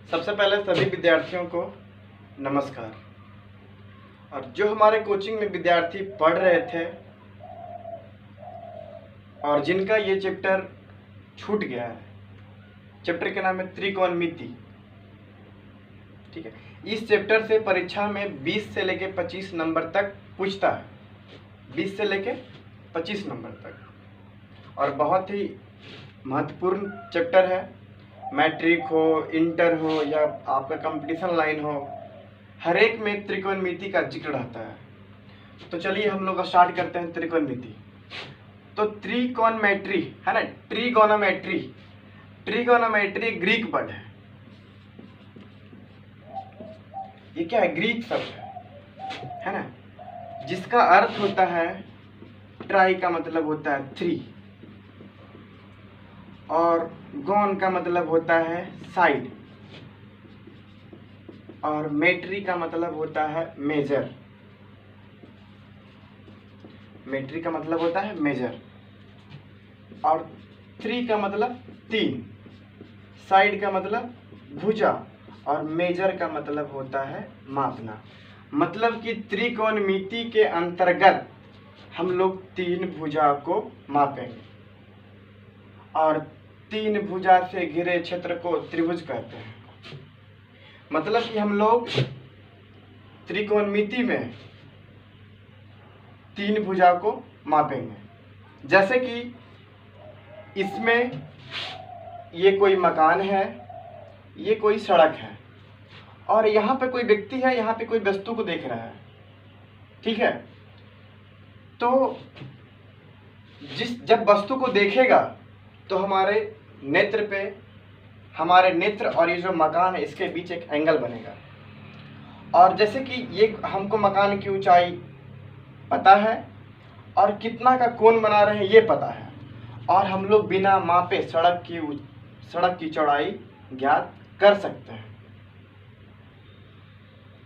सबसे पहले सभी विद्यार्थियों को नमस्कार। और जो हमारे कोचिंग में विद्यार्थी पढ़ रहे थे और जिनका ये चैप्टर छूट गया है, चैप्टर का नाम है त्रिकोणमिति। ठीक है, इस चैप्टर से परीक्षा में 20 से लेके 25 नंबर तक पूछता है, 20 से लेके 25 नंबर तक, और बहुत ही महत्वपूर्ण चैप्टर है। मैट्रिक हो, इंटर हो या आपका कंपटीशन लाइन हो, हर एक में त्रिकोणमिति का जिक्र रहता है। तो चलिए हम लोग स्टार्ट करते हैं त्रिकोणमिति। तो त्रिकोणमेट्री है ना, ट्रिगोनोमेट्री, ट्रिगोनोमेट्री ग्रीक वर्ड है। ये क्या है? ग्रीक शब्द है ना, जिसका अर्थ होता है ट्राई का मतलब होता है 3, और गॉन का मतलब होता है साइड, और मेट्री का मतलब होता है मेजर। मेट्री का मतलब होता है मेजर, और 3 का मतलब 3, साइड का मतलब भुजा, और मेजर का मतलब होता है मापना। मतलब कि त्रिकोणमिति के अंतर्गत हम लोग 3 भुजा को मापेंगे, और 3 भुजा से घिरे क्षेत्र को त्रिभुज कहते हैं। मतलब कि हम लोग त्रिकोणमिति में 3 भुजा को मापेंगे। जैसे कि इसमें ये कोई मकान है, ये कोई सड़क है, और यहाँ पे कोई व्यक्ति है, यहाँ पे कोई वस्तु को देख रहा है। ठीक है, तो जब वस्तु को देखेगा तो हमारे नेत्र और ये जो मकान है इसके बीच एक एंगल बनेगा। और जैसे कि ये हमको मकान की ऊंचाई पता है और कितना का कोण बना रहे हैं ये पता है, और हम लोग बिना मापे सड़क की चौड़ाई ज्ञात कर सकते हैं।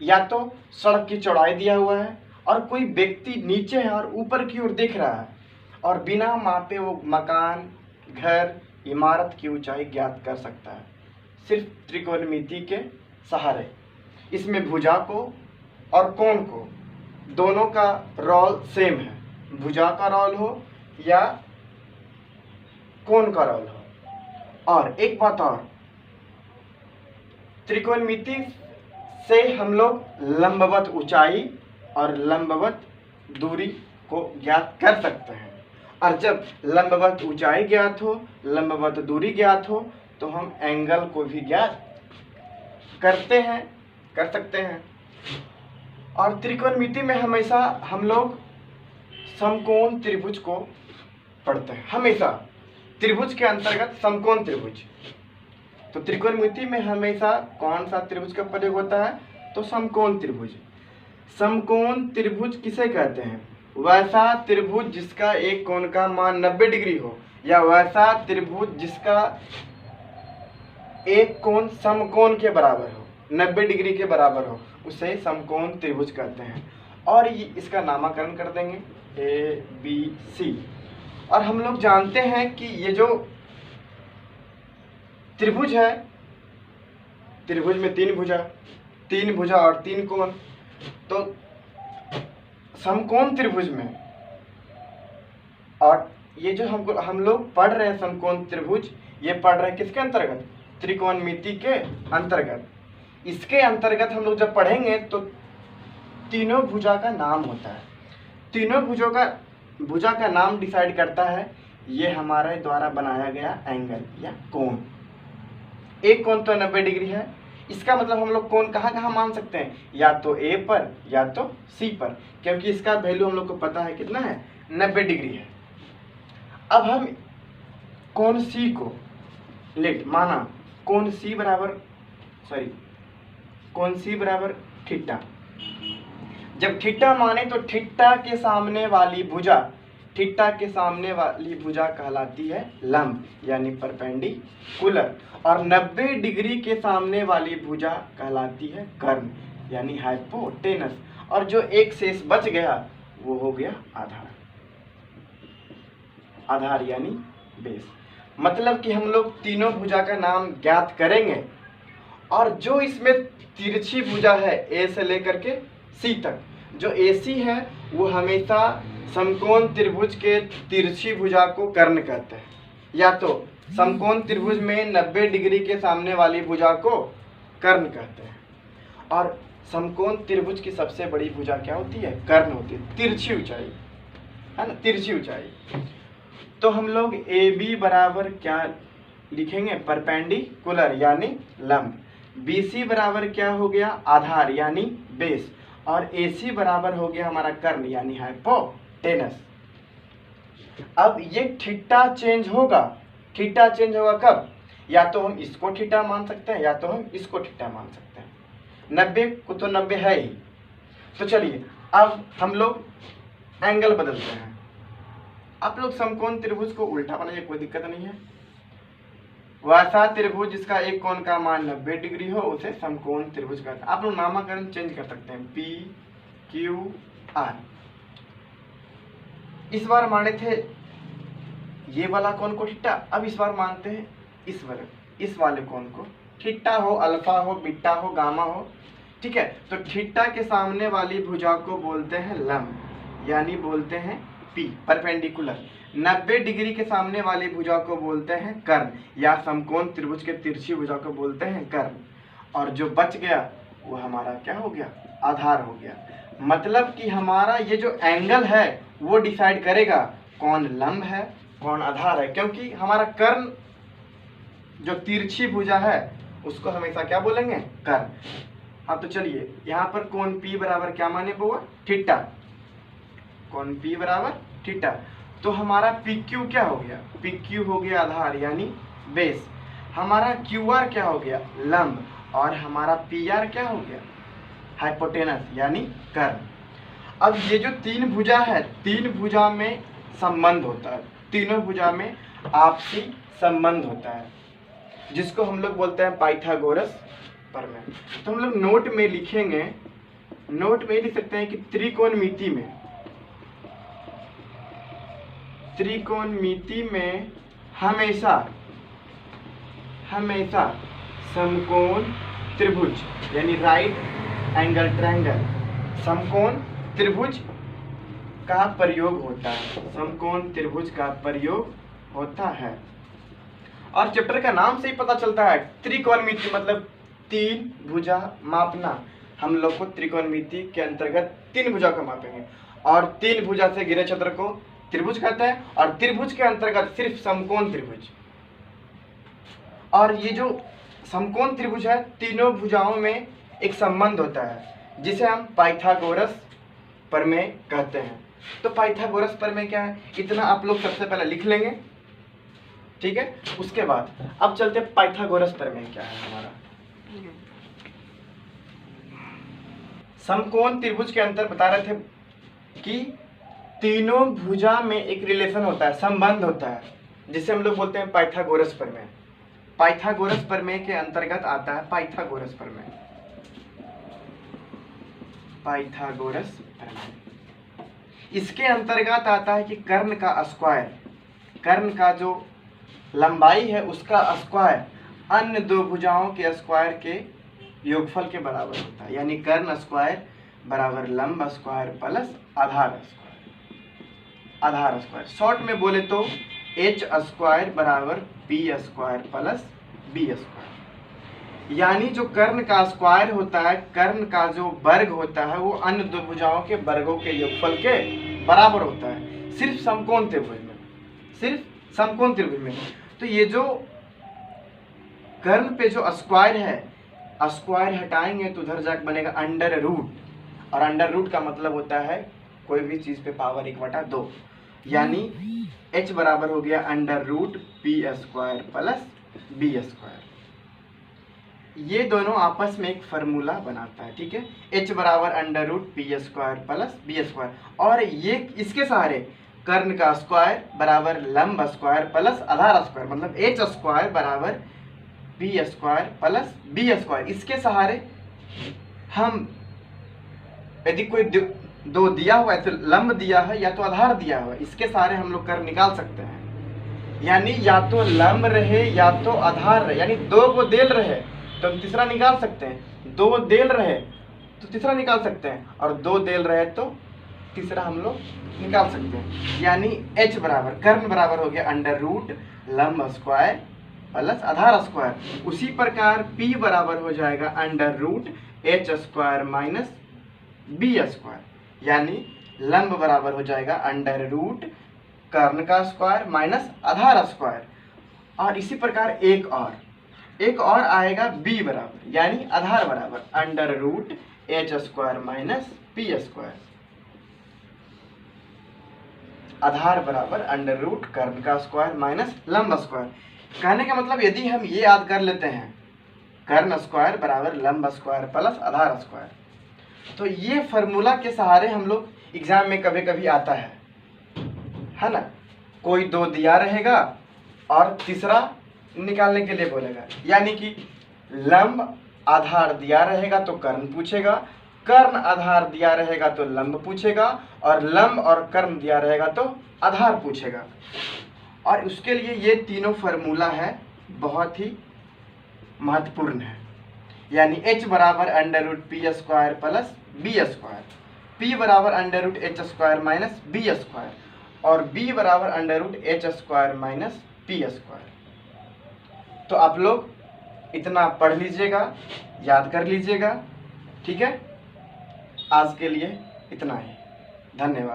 या तो सड़क की चौड़ाई दिया हुआ है और कोई व्यक्ति नीचे है और ऊपर की ओर देख रहा है, और बिना मापे वो मकान, घर, इमारत की ऊंचाई ज्ञात कर सकता है सिर्फ त्रिकोणमिति के सहारे। इसमें भुजा को और कोण को दोनों का रोल सेम है, भुजा का रोल हो या कोण का रोल हो। और एक बात और, त्रिकोणमिति से हम लोग लंबवत ऊंचाई और लंबवत दूरी को ज्ञात कर सकते हैं। और जब लंबवत ऊंचाई ज्ञात हो, लंबवत दूरी ज्ञात हो, तो हम एंगल को भी ज्ञात कर सकते हैं। और त्रिकोणमिति में हमेशा हम लोग समकोण त्रिभुज को पढ़ते हैं। हमेशा त्रिभुज के अंतर्गत समकोण त्रिभुज। तो त्रिकोणमिति में हमेशा कौन सा त्रिभुज का प्रयोग होता है? तो समकोण त्रिभुज। समकोण त्रिभुज किसे कहते हैं? वैसा त्रिभुज जिसका एक कोण का मान 90 डिग्री हो, या वैसा त्रिभुज जिसका एक कोण समकोण के बराबर हो, 90 डिग्री के बराबर हो, उसे समकोण त्रिभुज कहते हैं। और ये इसका नामकरण कर देंगे ABC। और हम लोग जानते हैं कि ये जो त्रिभुज है, त्रिभुज में 3 भुजा और 3 कोण। तो समकोण त्रिभुज में, और ये जो हम लोग पढ़ रहे हैं समकोण त्रिभुज, ये पढ़ रहे हैं किसके अंतर्गत? त्रिकोणमिति के अंतर्गत। इसके अंतर्गत हम लोग जब पढ़ेंगे तो तीनों भुजा का नाम होता है। तीनों भुजा का नाम डिसाइड करता है ये हमारे द्वारा बनाया गया एंगल या कोण। एक कोण तो 90 डिग्री है, इसका मतलब हम लोग कोण कहाँ मान सकते हैं? या तो A पर या तो C पर, क्योंकि इसका वैल्यू हम लोग को पता है कितना है, 90 डिग्री है। अब हम कोण C को माना कोण C बराबर थीटा। जब थीटा माने तो थीटा के सामने वाली भुजा कहलाती है लंब यानी परपेंडिकुलर, और 90 डिग्री के सामने वाली भुजा कहलाती है कर्ण यानी हाइपोटेनस, और जो एक शेष बच गया वो हो गया आधार यानी बेस। मतलब कि हम लोग तीनों भुजा का नाम ज्ञात करेंगे और जो इसमें तिरछी भुजा है ए से लेकर के सी तक, जो AC है वो हमेशा समकोण त्रिभुज के तिरछी भुजा को कर्ण कहते हैं, या तो समकोण त्रिभुज में 90 डिग्री के सामने वाली भुजा को कर्ण कहते हैं। और समकोण त्रिभुज की सबसे बड़ी भुजा क्या होती है? कर्ण होती है, तिरछी ऊंचाई, है ना, तिरछी ऊंचाई। तो हम लोग AB बराबर क्या लिखेंगे? परपेंडिकुलर यानी लंब। BC बराबर क्या हो गया? आधार यानी बेस। और AC बराबर हो गया हमारा कर्ण यानी हाइपोटेनस। अब ये थीटा चेंज होगा। थीटा चेंज होगा कब? या तो हम इसको थीटा मान सकते हैं या तो हम इसको थीटा मान सकते हैं। 90 को तो 90 है ही। तो चलिए अब हम लोग एंगल बदलते हैं। आप लोग समकोण त्रिभुज को उल्टा बनाइए, कोई दिक्कत नहीं है। वैसा त्रिभुज जिसका एक कोण का मान 90 डिग्री हो उसे समकोण त्रिभुज कहते हैं। आप लोग नामकरण चेंज कर सकते हैं, PQR। इस बार माने थे ये वाला कोण को थीटा, अब इस बार मानते हैं इस वाले कोण को। थीटा हो, अल्फा हो, बीटा हो, गामा हो, ठीक है। तो थीटा के सामने वाली भुजा को बोलते हैं लंब यानी बोलते हैं P, परपेंडिकुलर। 90 डिग्री के सामने वाली भुजा को बोलते हैं कर्ण या समकोण त्रिभुज के तिरछी भुजा को बोलते हैं कर्ण। और जो बच गया वो हमारा क्या हो गया? आधार हो गया। मतलब कि हमारा ये जो एंगल है वो डिसाइड करेगा कौन लंब है कौन आधार है, क्योंकि हमारा कर्ण जो तिरछी भुजा है उसको हमेशा क्या बोलेंगे? कर्ण। हाँ तो चलिए यहाँ पर कोण P बराबर क्या माने बुआ? थीटा। कोण P बराबर थीटा। तो हमारा PQ क्या हो गया? PQ हो गया आधार यानी बेस। हमारा QR क्या हो गया? लंब। और हमारा PR क्या हो गया? हाइपोटेनस यानी कर्ण। अब ये जो तीन भुजा है, तीन भुजा में संबंध होता है, तीनों भुजा में आपसी संबंध होता है, जिसको हम लोग बोलते हैं पाइथागोरस प्रमेय। तो हम लोग नोट में लिखेंगे, नोट में लिख सकते हैं कि त्रिकोणमिति में हमेशा समकोण त्रिभुज यानी राइट एंगल ट्रायंगल समकोण त्रिभुज का प्रयोग होता है, समकोण त्रिभुज का प्रयोग होता है। और चैप्टर का नाम से ही पता चलता है, त्रिकोणमिति मतलब तीन भुजा मापना। हम लोग को त्रिकोणमिति के अंतर्गत तीन भुजा को मापेंगे और तीन भुजा से घिरे क्षेत्र को त्रिभुज कहते हैं, और त्रिभुज के अंतर्गत सिर्फ समकोण त्रिभुज। और ये जो समकोण त्रिभुज है, तीनों भुजाओं में एक संबंध होता है जिसे हम पाइथागोरस प्रमेय कहते हैं। तो पाइथागोरस प्रमेय क्या है, इतना आप लोग सबसे पहले लिख लेंगे, ठीक है। उसके बाद अब चलते पाइथागोरस प्रमेय क्या है हमारा। समकोण त्रिभुज के अंतर बता रहे थे कि तीनों भुजा में एक रिलेशन होता है, संबंध होता है, जिसे हम लोग बोलते हैं पाइथागोरस प्रमेय। पाइथागोरस प्रमेय के अंतर्गत आता है पाइथागोरस प्रमेय। पाइथागोरस प्रमेय इसके अंतर्गत आता है कि कर्ण का स्क्वायर, कर्ण का जो लंबाई है उसका स्क्वायर अन्य दो भुजाओं के स्क्वायर के योगफल के बराबर होता है, यानी कर्ण स्क्वायर बराबर लंब स्क्वायर प्लस आधार स्क्वायर। आधार स्क्वायर शॉर्ट में बोले तो एच स्क्वायर बराबर P square plus B square. यानी जो कर्ण का स्क्वायर होता है, कर्ण का जो वर्ग होता है, वो अन्य दो भुजाओं के वर्गों के योगफल के बराबर होता है, सिर्फ समकोण त्रिभुज में, सिर्फ समकोण त्रिभुज में। तो ये जो कर्ण पे जो स्क्वायर है, स्क्वायर हटाएंगे तो उधर जाकर बनेगा अंडर रूट, और अंडर रूट का मतलब होता है कोई भी चीज पे पावर 1/2, यानी h बराबर हो गया under root P square plus B square. ये दोनों आपस में एक फार्मूला बनाता है, ठीक है। h बराबर under root P square plus B square, और ये इसके सहारे कर्ण का स्क्वायर बराबर लंब स्क्वायर प्लस आधार स्क्वायर, मतलब h स्क्वायर बराबर B square plus B square. इसके सहारे हम यदि कोई दो दिया हुआ है तो लंब दिया है या तो आधार दिया हुआ है, इसके सहारे हम लोग कर्ण निकाल सकते हैं। यानी या तो लंब रहे या तो आधार रहे, यानी दो को देल रहे तो हम तीसरा निकाल सकते हैं। 2 देल रहे तो तीसरा निकाल सकते हैं, और 2 देल रहे तो तीसरा हम लोग निकाल सकते हैं। यानी h बराबर, कर्ण बराबर हो गया अंडर रूट लंब स्क्वायर प्लस आधार स्क्वायर। उसी प्रकार p बराबर हो जाएगा under root h square minus B square. यानी लंब बराबर हो जाएगा अंडर रूट कर्ण का स्क्वायर माइनस आधार स्क्वायर। और इसी प्रकार एक और आएगा b बराबर, यानी आधार बराबर under root h square minus P square. आधार बराबर अंडर रूट कर्ण का स्क्वायर माइनस लंब स्क्वायर। कहने का मतलब यदि हम ये याद कर लेते हैं, कर्ण स्क्वायर बराबर लंब स्क्वायर प्लस आधार स्क्वायर, तो ये फॉर्मूला के सहारे हम लोग एग्जाम में कभी कभी आता है ना। कोई 2 दिया रहेगा और तीसरा निकालने के लिए बोलेगा, यानी कि लंब आधार दिया रहेगा तो कर्ण पूछेगा, कर्ण आधार दिया रहेगा तो लंब पूछेगा, और लंब और कर्ण दिया रहेगा तो आधार पूछेगा। और उसके लिए ये तीनों फार्मूला है, बहुत ही महत्वपूर्ण है। यानी h बराबर under root P square plus B square, p बराबर under root H square minus B square, और b बराबर under root H square minus P square. तो आप लोग इतना पढ़ लीजिएगा, याद कर लीजिएगा, ठीक है। आज के लिए इतना ही, धन्यवाद।